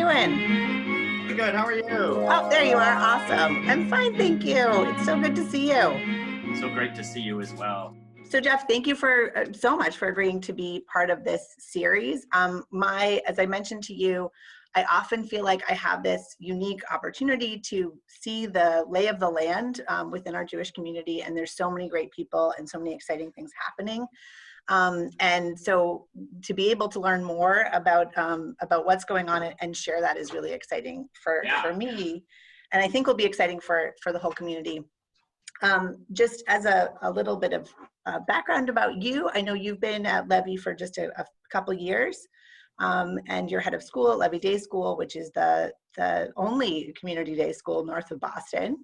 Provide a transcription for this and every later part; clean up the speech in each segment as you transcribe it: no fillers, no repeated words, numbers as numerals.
doing? Good. How are you? Oh, there you are. Awesome. I'm fine, thank you. It's so good to see you. So great to see you as well. So Jeff, thank you for so much for agreeing to be part of this series. As I mentioned to you, I often feel like I have this unique opportunity to see the lay of the land within our Jewish community, and there's so many great people and so many exciting things happening. And so to be able to learn more about what's going on and share that is really exciting for me, and I think will be exciting for the whole community. Just as a little bit of background about you, I know you've been at Levy for just a couple years, and you're head of school at Levy Day School, which is the only community day school north of Boston.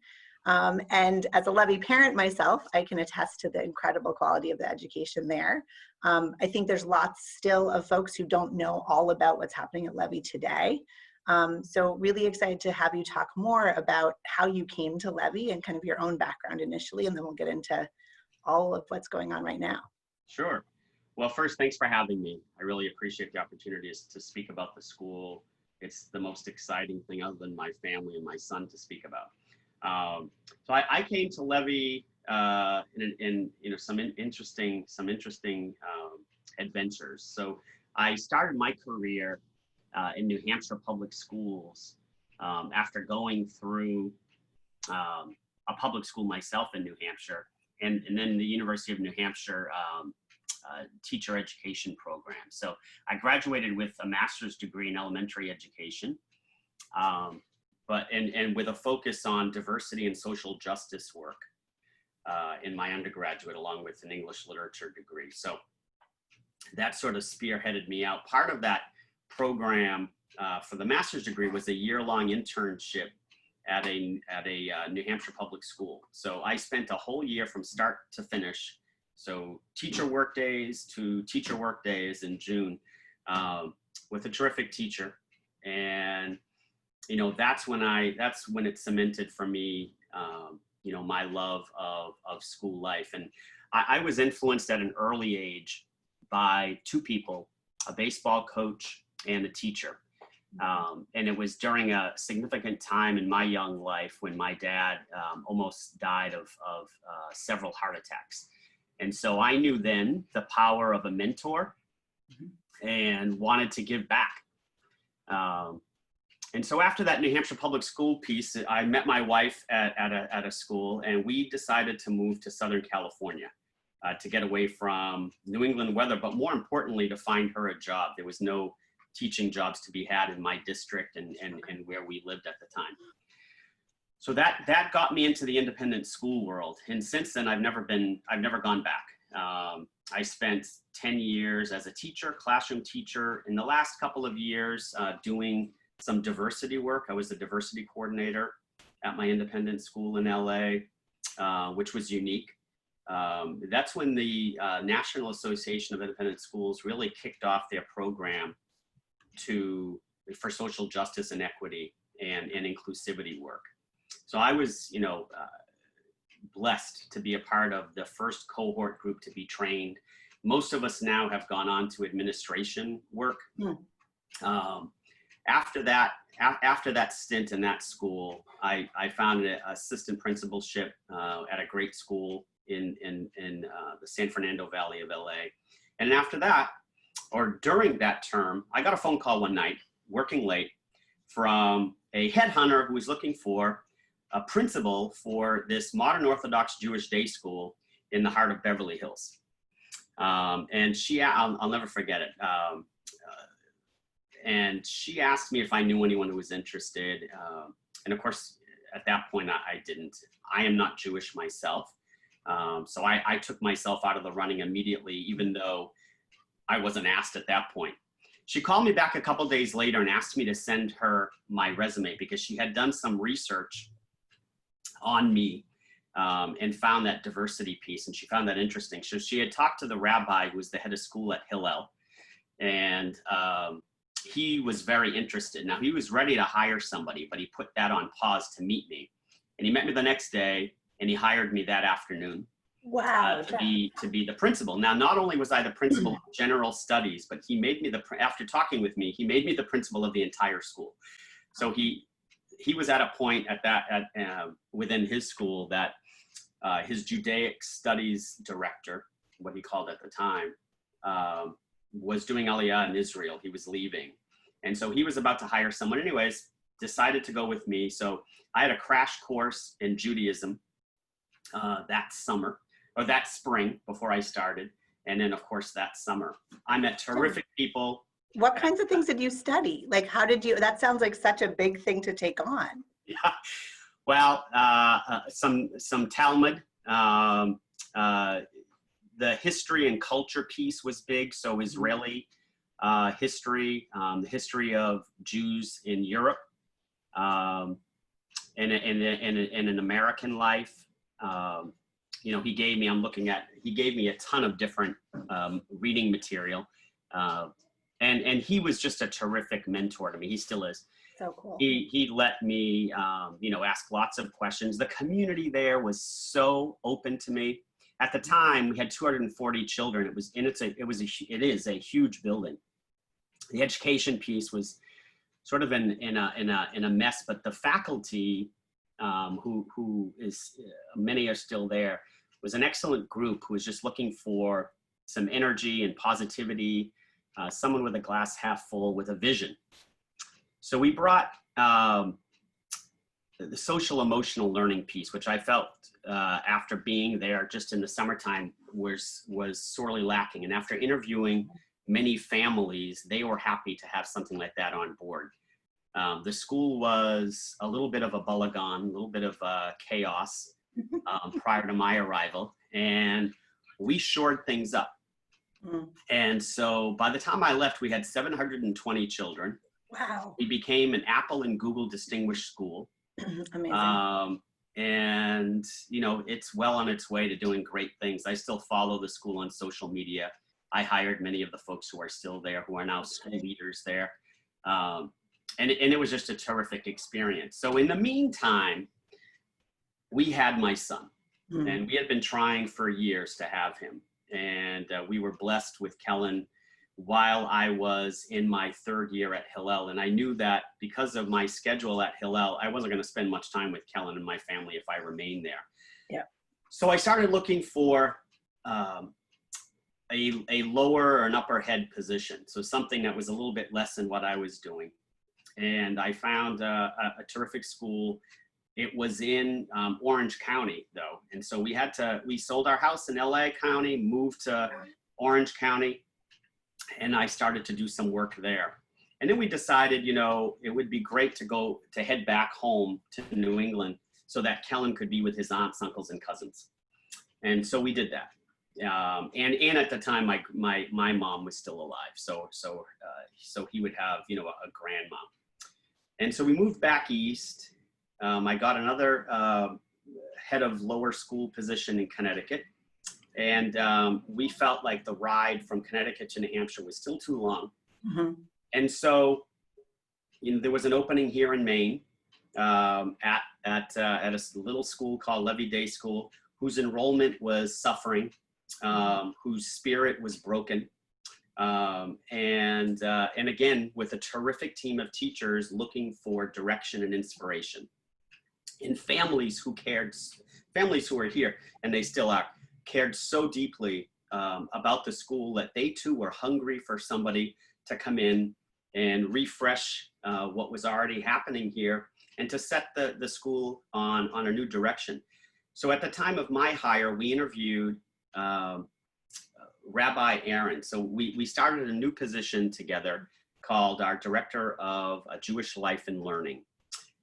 And as a Levy parent myself, I can attest to the incredible quality of the education there. I think there's lots still of folks who don't know all about what's happening at Levy today. So really excited to have you talk more about how you came to Levy and kind of your own background initially, and then we'll get into all of what's going on right now. Sure. Well, first, thanks for having me. I really appreciate the opportunity to speak about the school. It's the most exciting thing other than my family and my son to speak about. So I came to Levy in some interesting adventures. So I started my career in New Hampshire public schools after going through a public school myself in New Hampshire, and then the University of New Hampshire teacher education program. So I graduated with a master's degree in elementary education, but with a focus on diversity and social justice work in my undergraduate, along with an English literature degree. So that sort of spearheaded me out. Part of that program for the master's degree was a year-long internship at a New Hampshire public school. So I spent a whole year from start to finish. So teacher work days to teacher work days in June with a terrific teacher. And that's when it cemented for me, my love of school life. And I was influenced at an early age by two people, a baseball coach and a teacher. And it was during a significant time in my young life when my dad almost died of several heart attacks. And so I knew then the power of a mentor and wanted to give back. And so after that New Hampshire public school piece, I met my wife at a school, and we decided to move to Southern California to get away from New England weather, but more importantly, to find her a job. There was no teaching jobs to be had in my district and where we lived at the time. So that got me into the independent school world. And since then, I've never gone back. I spent 10 years as a teacher, classroom teacher. In the last couple of years, doing some diversity work. I was the diversity coordinator at my independent school in LA, which was unique. That's when the National Association of Independent Schools really kicked off their program for social justice and equity and inclusivity work. So I was, blessed to be a part of the first cohort group to be trained. Most of us now have gone on to administration work. After that stint in that school, I found an assistant principalship at a great school in the San Fernando Valley of LA. And after that, or during that term, I got a phone call one night, working late, from a headhunter who was looking for a principal for this modern Orthodox Jewish day school in the heart of Beverly Hills. And I'll never forget it. And she asked me if I knew anyone who was interested. And of course, at that point, I didn't. I am not Jewish myself. So I took myself out of the running immediately, even though I wasn't asked at that point. She called me back a couple days later and asked me to send her my resume because she had done some research on me and found that diversity piece, and she found that interesting. So she had talked to the rabbi who was the head of school at Hillel, and he was very interested. Now, he was ready to hire somebody, but he put that on pause to meet me. And he met me the next day, and he hired me that afternoon. Wow. to be the principal. Now, not only was I the principal of general studies, but he made me after talking with me, he made me the principal of the entire school. So he was at a point within his school that his Judaic studies director, what he called at the time, was doing Aliyah in Israel. He was leaving. And so he was about to hire someone anyways, decided to go with me. So I had a crash course in Judaism that spring before I started. And then of course that summer, I met terrific people. What kinds of things did you study? Like, how did you, that sounds like such a big thing to take on. Yeah. Well, some Talmud, the history and culture piece was big. So Israeli history, the history of Jews in Europe, and in American life. You know, he gave me a ton of different reading material. And he was just a terrific mentor to me. He still is. So cool. He let me, you know, ask lots of questions. The community there was so open to me. At the time, we had 240 children. It is a huge building. The education piece was sort of in a mess, but the faculty, who is many are still there, was an excellent group who was just looking for some energy and positivity, someone with a glass half full with a vision. So we brought the social emotional learning piece, which I felt after being there just in the summertime was sorely lacking. And after interviewing many families, they were happy to have something like that on board. The school was a little bit of a balagan, a little bit of chaos prior to my arrival, and we shored things up. And so by the time I left, we had 720 children. Wow. We became an Apple and Google distinguished school. Amazing. And, you know, it's well on its way to doing great things. I still follow the school on social media. I hired many of the folks who are still there, who are now school leaders there. And it was just a terrific experience. So in the meantime, we had my son, and we had been trying for years to have him. And we were blessed with Kellen while I was in my third year at Hillel. And I knew that because of my schedule at Hillel, I wasn't going to spend much time with Kellen and my family if I remained there. Yeah. So I started looking for a lower or an upper head position. So something that was a little bit less than what I was doing. And I found a terrific school. It was in Orange County though. And so we sold our house in LA County, moved to Orange County, and I started to do some work there. And then we decided, you know, it would be great to head back home to New England so that Kellen could be with his aunts, uncles, and cousins. And so we did that. And at the time, my mom was still alive. So he would have, you know, a grandmom. And so we moved back east. I got another head of lower school position in Connecticut. And we felt like the ride from Connecticut to New Hampshire was still too long. And so, you know, there was an opening here in Maine at a little school called Levey Day School, whose enrollment was suffering, whose spirit was broken. And again, with a terrific team of teachers looking for direction and inspiration. And families who are here, and they still are, cared so deeply about the school that they too were hungry for somebody to come in and refresh what was already happening here and to set the school on a new direction. So at the time of my hire, we interviewed Rabbi Aaron. So we started a new position together called our Director of Jewish Life and Learning.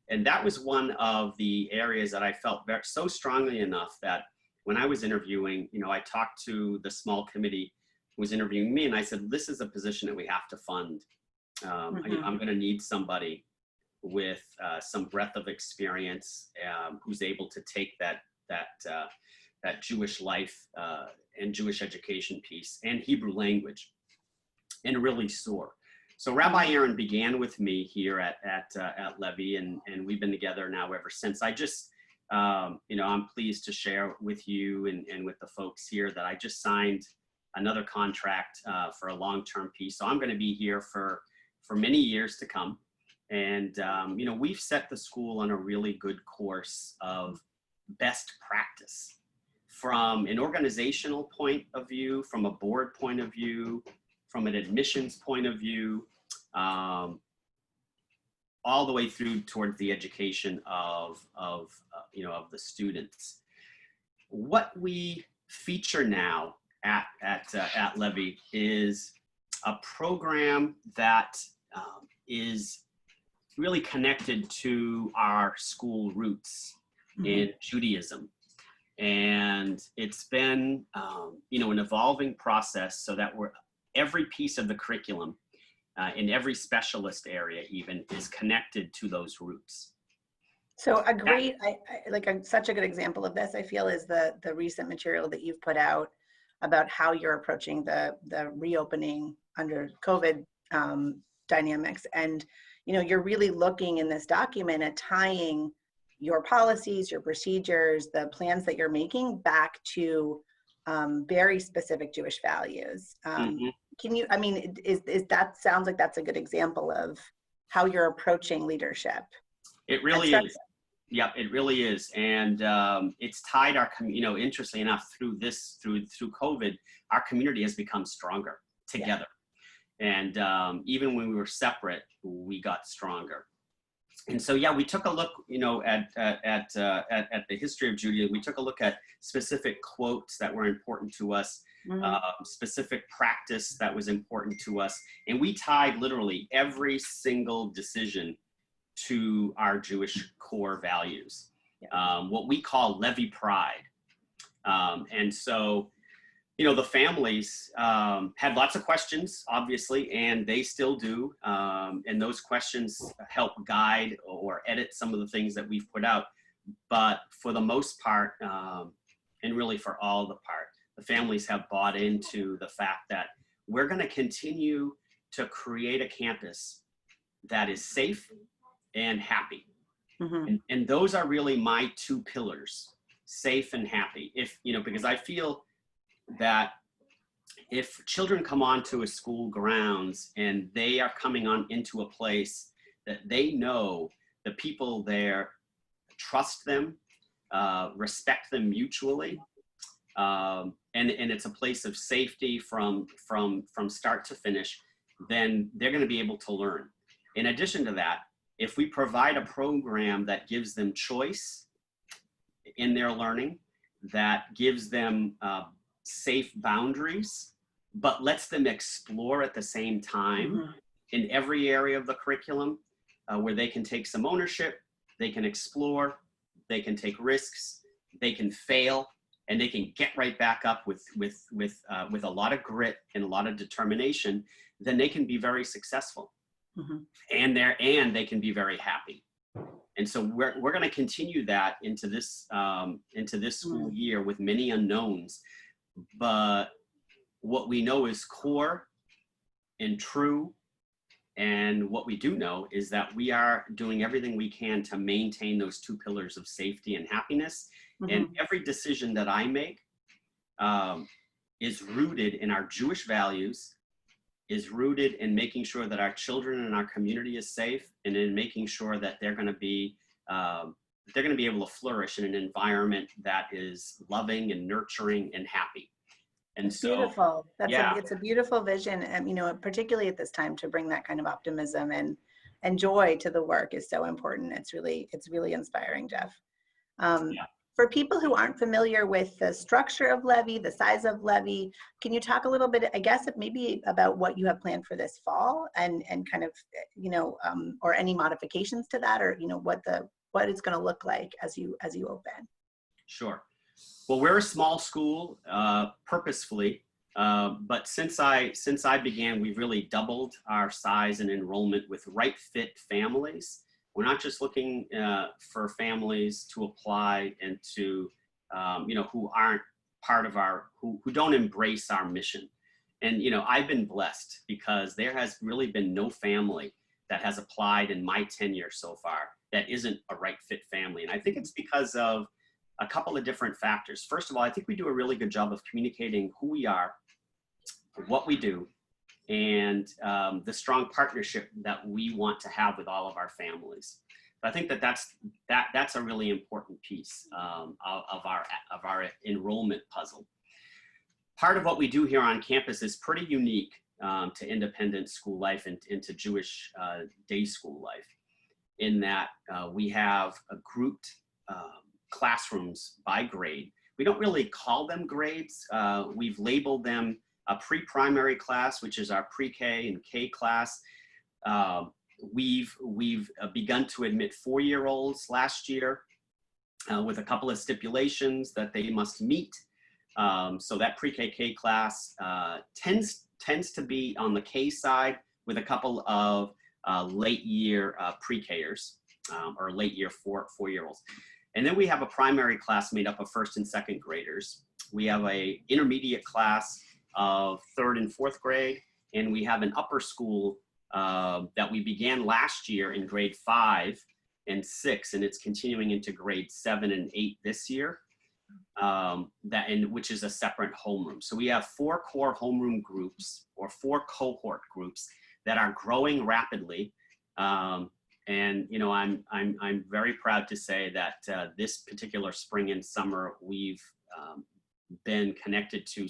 And that was one of the areas that I felt so strongly enough that when I was interviewing, you know, I talked to the small committee who was interviewing me, and I said, this is a position that we have to fund. I'm going to need somebody with some breadth of experience who's able to take that Jewish life and Jewish education piece and Hebrew language and really soar. So Rabbi Aaron began with me here at Levy, and we've been together now ever since. I just I'm pleased to share with you and with the folks here that I just signed another contract for a long-term piece. So I'm going to be here for many years to come. And, we've set the school on a really good course of best practice from an organizational point of view, from a board point of view, from an admissions point of view, all the way through towards the education of the students. What we feature now at Levy is a program that is really connected to our school roots in Judaism. And it's been, an evolving process so that every piece of the curriculum in every specialist area even is connected to those roots. So a great, such a good example of this, I feel, is the recent material that you've put out about how you're approaching the reopening under COVID dynamics. And, you're really looking in this document at tying your policies, your procedures, the plans that you're making back to very specific Jewish values. Can you, is that sounds like that's a good example of how you're approaching leadership? It really is. Yep, it really is. And it's tied our, interestingly enough, through COVID, our community has become stronger together. And even when we were separate, we got stronger. And so, we took a look, at the history of Judaism. We took a look at specific quotes that were important to us, specific practice that was important to us. And we tied literally every single decision to our Jewish core values, what we call Levy pride. And so, the families had lots of questions, obviously, and they still do. And those questions help guide or edit some of the things that we've put out. But for the most part, and really for all the part, the families have bought into the fact that we're going to continue to create a campus that is safe and happy. And those are really my two pillars, safe and happy. Because I feel that if children come onto a school grounds and they are coming on into a place that they know the people there trust them, respect them mutually, and it's a place of safety from start to finish, then they're going to be able to learn. In addition to that, if we provide a program that gives them choice in their learning, that gives them safe boundaries, but lets them explore at the same time in every area of the curriculum, where they can take some ownership, they can explore, they can take risks, they can fail, and they can get right back up with a lot of grit and a lot of determination, then they can be very successful. And they can be very happy. And so we're going to continue that into this school year with many unknowns. But what we know is core and true, and what we do know is that we are doing everything we can to maintain those two pillars of safety and happiness. And every decision that I make is rooted in our Jewish values, is rooted in making sure that our children and our community is safe, and in making sure that they're going to be able to flourish in an environment that is loving and nurturing and happy. And so, beautiful. It's a beautiful vision, and particularly at this time, to bring that kind of optimism and joy to the work is so important. It's really inspiring, Jeff. For people who aren't familiar with the structure of Levy, the size of Levy, can you talk a little bit, I guess, maybe about what you have planned for this fall and kind of, or any modifications to that, or, what it's going to look like as you open? Sure. Well, we're a small school, purposefully, but since I began, we've really doubled our size and enrollment with right fit families. We're not just looking for families to apply and to, who aren't part of who don't embrace our mission. And, I've been blessed because there has really been no family that has applied in my tenure so far that isn't a right fit family. And I think it's because of a couple of different factors. First of all, I think we do a really good job of communicating who we are, what we do, and the strong partnership that we want to have with all of our families. I think that's a really important piece of our enrollment puzzle. Part of what we do here on campus is pretty unique to independent school life and to Jewish day school life, in that we have a grouped classrooms by grade. We don't really call them grades. We've labeled them a pre-primary class, which is our pre-K and K class. We've begun to admit 4-year-olds last year with a couple of stipulations that they must meet. So that pre-KK class tends to be on the K side, with a couple of late year pre-Kers or late year 4-year-olds. And then we have a primary class made up of 1st and 2nd graders. We have a intermediate class of 3rd and 4th grade, and we have an upper school that we began last year in grade 5 and 6, and it's continuing into grade 7 and 8 this year, which is a separate homeroom. So we have 4 core homeroom groups, or 4 cohort groups, that are growing rapidly. And you know, I'm very proud to say that this particular spring and summer, we've been connected to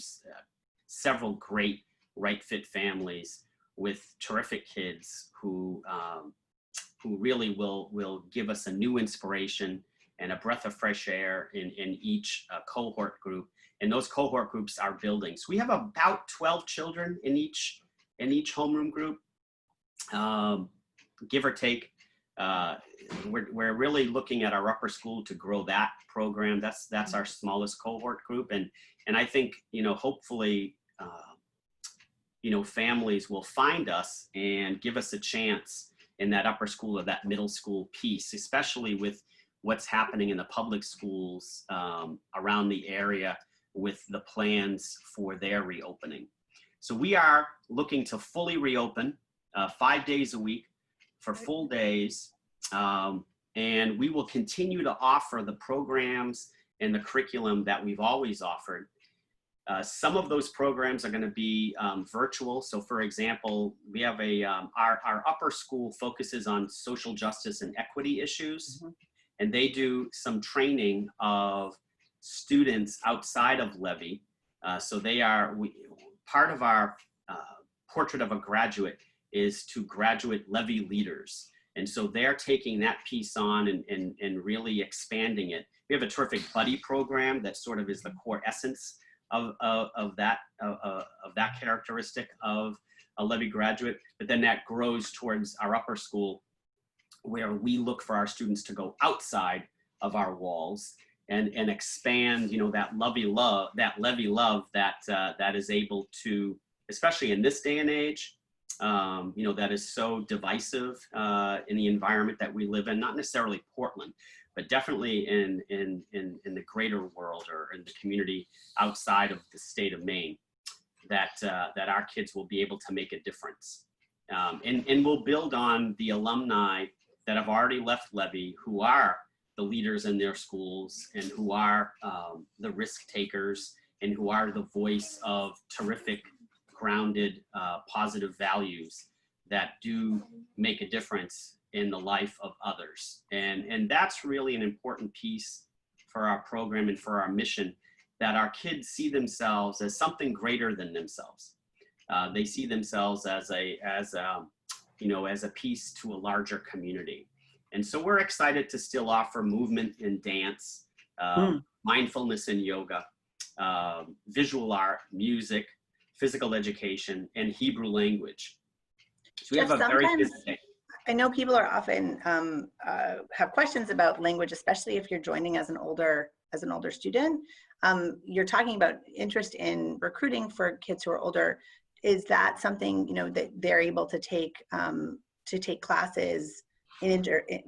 several great right fit families with terrific kids who really will give us a new inspiration and a breath of fresh air in each cohort group. And those cohort groups are building. So we have about 12 children in each homeroom group, give or take. We're really looking at our upper school to grow that program. That's our smallest cohort group. And I think, you know, hopefully, you know, families will find us and give us a chance in that upper school or that middle school piece, especially with what's happening in the public schools around the area with the plans for their reopening. So we are looking to fully reopen 5 days a week for full days. And we will continue to offer the programs and the curriculum that we've always offered. Some of those programs are going to be virtual. So for example, we have our upper school focuses on social justice and equity issues. Mm-hmm. And they do some training of students outside of Levy. So part of our portrait of a graduate is to graduate Levy leaders. And so they're taking that piece on and really expanding it. We have a terrific buddy program that sort of is the core essence of that characteristic of a Levy graduate, but then that grows towards our upper school, where we look for our students to go outside of our walls and expand, you know, that Levy love that is able to, especially in this day and age, you know, that is so divisive in the environment that we live in, not necessarily Portland, but definitely in the greater world or in the community outside of the state of Maine, that our kids will be able to make a difference. And we'll build on the alumni that have already left Levy, who are the leaders in their schools and who are the risk takers and who are the voice of terrific, grounded, positive values that do make a difference in the life of others. And that's really an important piece for our program and for our mission, that our kids see themselves as something greater than themselves. They see themselves as a piece to a larger community. And so we're excited to still offer movement and dance, mindfulness and yoga, visual art, music, physical education, and Hebrew language. So we have a very busy day. I know people are often have questions about language, especially if you're joining as an older student. You're talking about interest in recruiting for kids who are older. Is that something, you know, that they're able to take classes in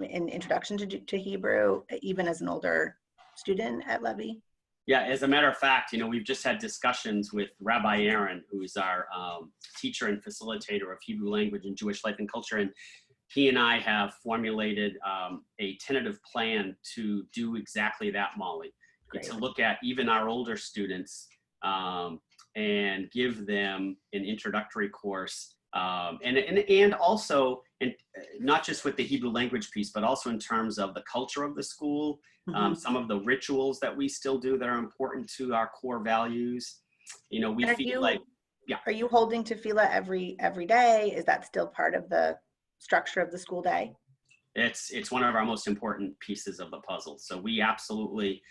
introduction to Hebrew, even as an older student at Levy? Yeah, as a matter of fact, you know, we've just had discussions with Rabbi Aaron, who's our teacher and facilitator of Hebrew language and Jewish life and culture, and he and I have formulated a tentative plan to do exactly that, Molly. Great. To look at even our older students and give them an introductory course, and also, and not just with the Hebrew language piece, but also in terms of the culture of the school, some of the rituals that we still do that are important to our core values. You know, we feel like, yeah. Are you holding tefillah every day? Is that still part of the structure of the school day? It's one of our most important pieces of the puzzle. So we absolutely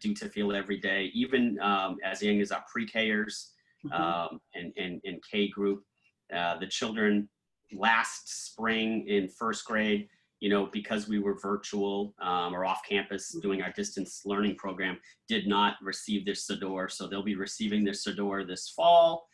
do tefillah every day, even as young as our pre-Kers and K group. The children last spring in first grade, you know, because we were virtual or off campus doing our distance learning program, did not receive their Siddur. So they'll be receiving their Siddur this fall.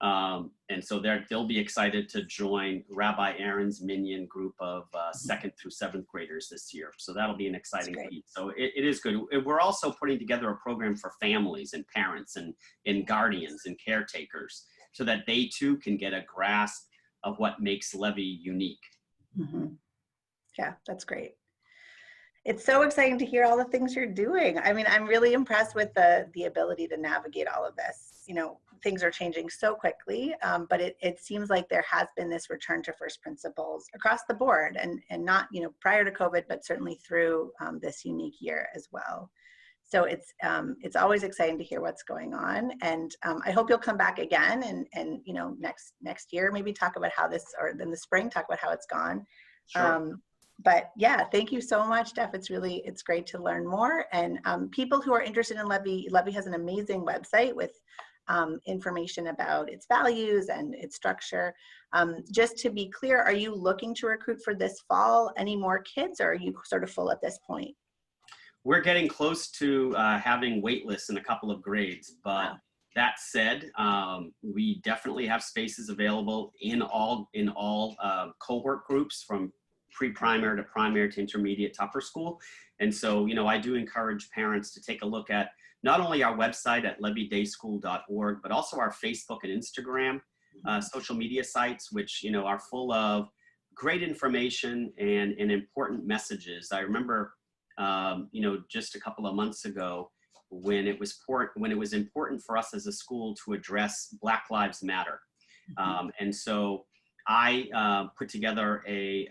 And so they'll be excited to join Rabbi Aaron's Minyan group of 2nd through 7th graders this year. So that'll be an exciting feat. So it is good. We're also putting together a program for families and parents and guardians and caretakers so that they too can get a grasp of what makes Levy unique. Yeah, that's great. It's so exciting to hear all the things you're doing. I mean, I'm really impressed with the ability to navigate all of this. You know, things are changing so quickly, but it seems like there has been this return to first principles across the board, and not, you know, prior to COVID, but certainly through this unique year as well. So it's always exciting to hear what's going on, and I hope you'll come back again and you know, next year maybe talk about how this, or in the spring talk about how it's gone. Sure. But yeah, thank you so much, Steph. It's great to learn more. And people who are interested in Levy has an amazing website with information about its values and its structure. Just to be clear, are you looking to recruit for this fall any more kids, or are you sort of full at this point? We're getting close to having wait lists in a couple of grades, but wow. That said, we definitely have spaces available in all cohort groups, from pre-primary to primary to intermediate to upper school. And so, you know, I do encourage parents to take a look at not only our website at levydayschool.org, but also our Facebook and Instagram social media sites, which, you know, are full of great information and important messages. I remember, you know, just a couple of months ago, when it was important for us as a school to address Black Lives Matter. And so I put together a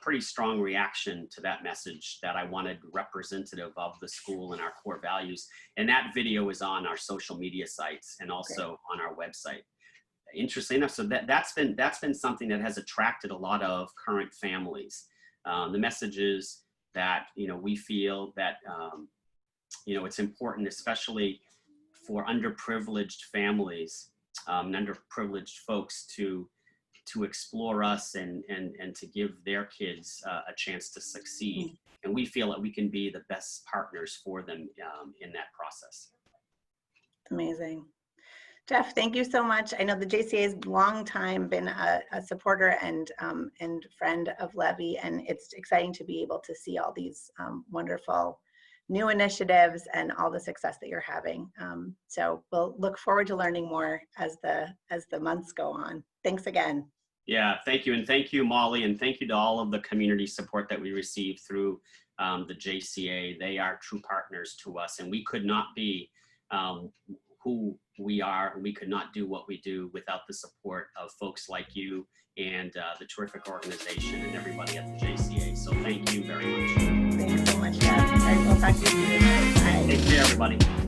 pretty strong reaction to that message that I wanted representative of the school and our core values. And that video is on our social media sites and also on our website. Interesting enough, so that's been something that has attracted a lot of current families. The messages that, you know, we feel that, you know, it's important, especially for underprivileged families and underprivileged folks to explore us and to give their kids a chance to succeed. And we feel that we can be the best partners for them in that process. Amazing. Jeff, thank you so much. I know the JCA has long time been a supporter and friend of Levy, and it's exciting to be able to see all these wonderful new initiatives and all the success that you're having. So we'll look forward to learning more as the months go on. Thanks again. Yeah, thank you. And thank you, Molly. And thank you to all of the community support that we receive through the JCA. They are true partners to us, and we could not be who we are, and we could not do what we do without the support of folks like you and the terrific organization and everybody at the JCA. So thank you very much. Thanks so much, Jeff. All right, we'll talk to you soon. Bye. Take care, everybody.